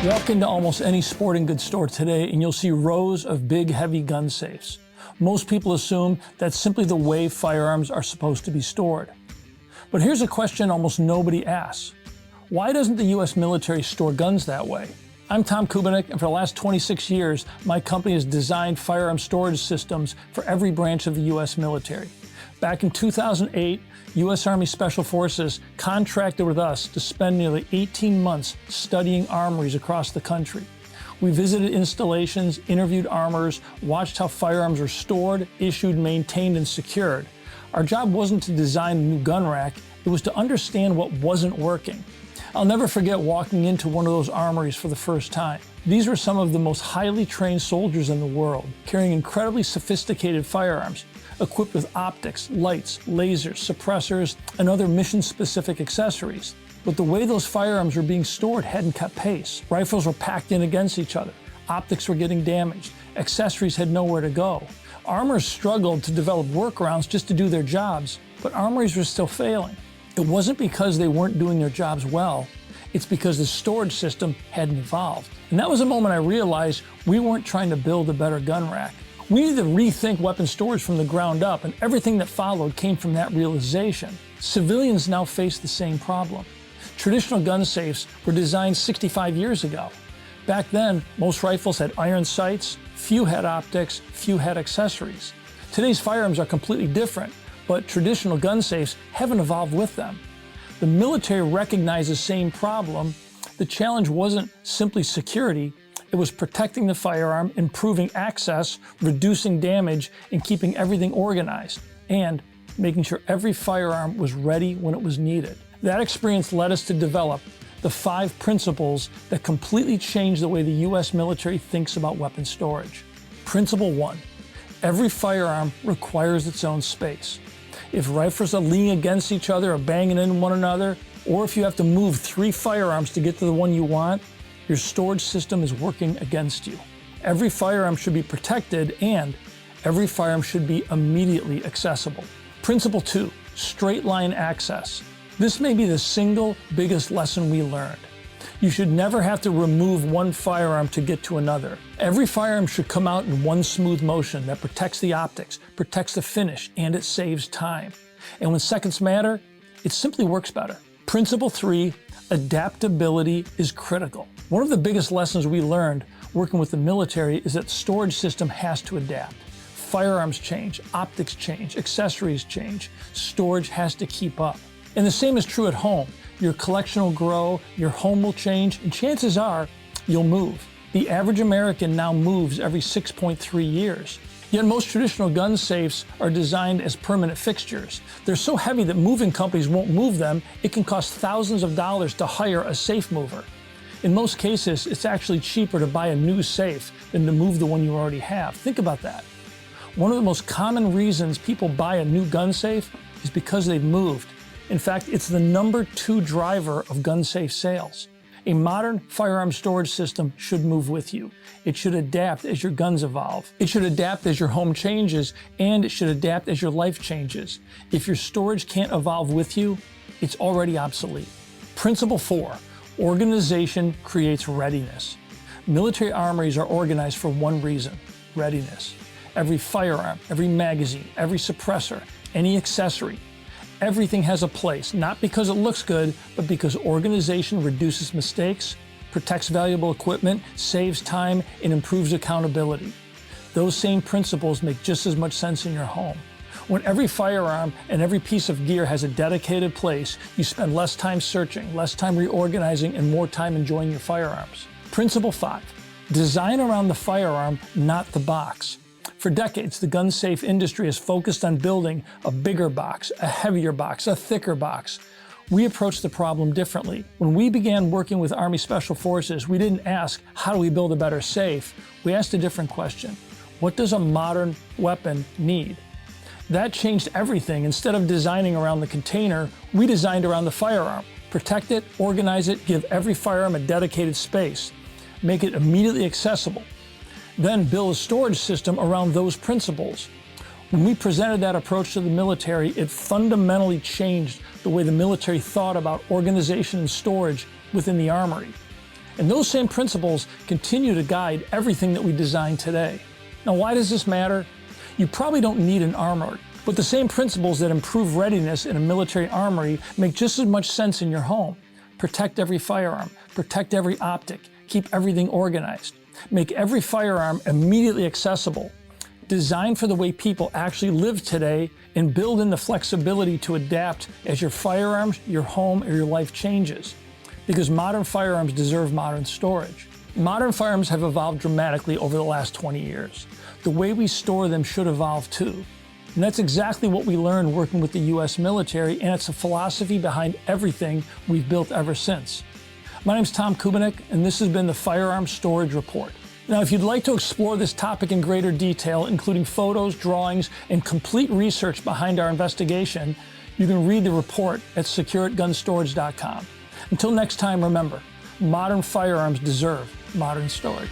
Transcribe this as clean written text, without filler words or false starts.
Walk into almost any sporting goods store today and you'll see rows of big, heavy gun safes. Most people assume that's simply the way firearms are supposed to be stored. But here's a question almost nobody asks. Why doesn't the U.S. military store guns that way? I'm Tom Kubanek, and for the last 26 years, my company has designed firearm storage systems for every branch of the U.S. military. Back in 2008, U.S. Army Special Forces contracted with us to spend nearly 18 months studying armories across the country. We visited installations, interviewed armorers, watched how firearms were stored, issued, maintained, and secured. Our job wasn't to design a new gun rack, it was to understand what wasn't working. I'll never forget walking into one of those armories for the first time. These were some of the most highly trained soldiers in the world, carrying incredibly sophisticated firearms, equipped with optics, lights, lasers, suppressors, and other mission-specific accessories. But the way those firearms were being stored hadn't kept pace. Rifles were packed in against each other. Optics were getting damaged. Accessories had nowhere to go. Armorers struggled to develop workarounds just to do their jobs, but armories were still failing. It wasn't because they weren't doing their jobs well, it's because the storage system hadn't evolved. And that was a moment I realized we weren't trying to build a better gun rack. We needed to rethink weapon storage from the ground up, and everything that followed came from that realization. Civilians now face the same problem. Traditional gun safes were designed 65 years ago. Back then, most rifles had iron sights, few had optics, few had accessories. Today's firearms are completely different, but traditional gun safes haven't evolved with them. The military recognized the same problem. The challenge wasn't simply security, it was protecting the firearm, improving access, reducing damage, and keeping everything organized, and making sure every firearm was ready when it was needed. That experience led us to develop the 5 principles that completely changed the way the U.S. military thinks about weapon storage. Principle 1, every firearm requires its own space. If rifles are leaning against each other or banging into one another, or if you have to move 3 firearms to get to the one you want, your storage system is working against you. Every firearm should be protected, and every firearm should be immediately accessible. Principle 2, straight line access. This may be the single biggest lesson we learned. You should never have to remove one firearm to get to another. Every firearm should come out in one smooth motion that protects the optics, protects the finish, and it saves time. And when seconds matter, it simply works better. Principle 3, adaptability is critical. One of the biggest lessons we learned working with the military is that the storage system has to adapt. Firearms change, optics change, accessories change. Storage has to keep up. And the same is true at home. Your collection will grow, your home will change, and chances are you'll move. The average American now moves every 6.3 years. Yet most traditional gun safes are designed as permanent fixtures. They're so heavy that moving companies won't move them. It can cost thousands of dollars to hire a safe mover. In most cases, it's actually cheaper to buy a new safe than to move the one you already have. Think about that. One of the most common reasons people buy a new gun safe is because they've moved. In fact, it's the number 2 driver of gun safe sales. A modern firearm storage system should move with you. It should adapt as your guns evolve. It should adapt as your home changes, and it should adapt as your life changes. If your storage can't evolve with you, it's already obsolete. Principle 4, organization creates readiness. Military armories are organized for one reason, readiness. Every firearm, every magazine, every suppressor, any accessory, everything has a place, not because it looks good, but because organization reduces mistakes, protects valuable equipment, saves time, and improves accountability. Those same principles make just as much sense in your home. When every firearm and every piece of gear has a dedicated place, you spend less time searching, less time reorganizing, and more time enjoying your firearms. Principle 5, design around the firearm, not the box. For decades, the gun safe industry has focused on building a bigger box, a heavier box, a thicker box. We approached the problem differently. When we began working with Army Special Forces, we didn't ask, how do we build a better safe? We asked a different question. What does a modern weapon need? That changed everything. Instead of designing around the container, we designed around the firearm. Protect it, organize it, give every firearm a dedicated space. Make it immediately accessible. Then build a storage system around those principles. When we presented that approach to the military, it fundamentally changed the way the military thought about organization and storage within the armory. And those same principles continue to guide everything that we design today. Now, why does this matter? You probably don't need an armory, but the same principles that improve readiness in a military armory make just as much sense in your home. Protect every firearm, protect every optic, keep everything organized, make every firearm immediately accessible, design for the way people actually live today, and build in the flexibility to adapt as your firearms, your home, or your life changes. Because modern firearms deserve modern storage. Modern firearms have evolved dramatically over the last 20 years. The way we store them should evolve too. And that's exactly what we learned working with the US military, and it's a philosophy behind everything we've built ever since. My name's Tom Kubanek, and this has been the Firearm Storage Report. Now, if you'd like to explore this topic in greater detail, including photos, drawings, and complete research behind our investigation, you can read the report at secureitgunstorage.com. Until next time, remember, modern firearms deserve modern storage.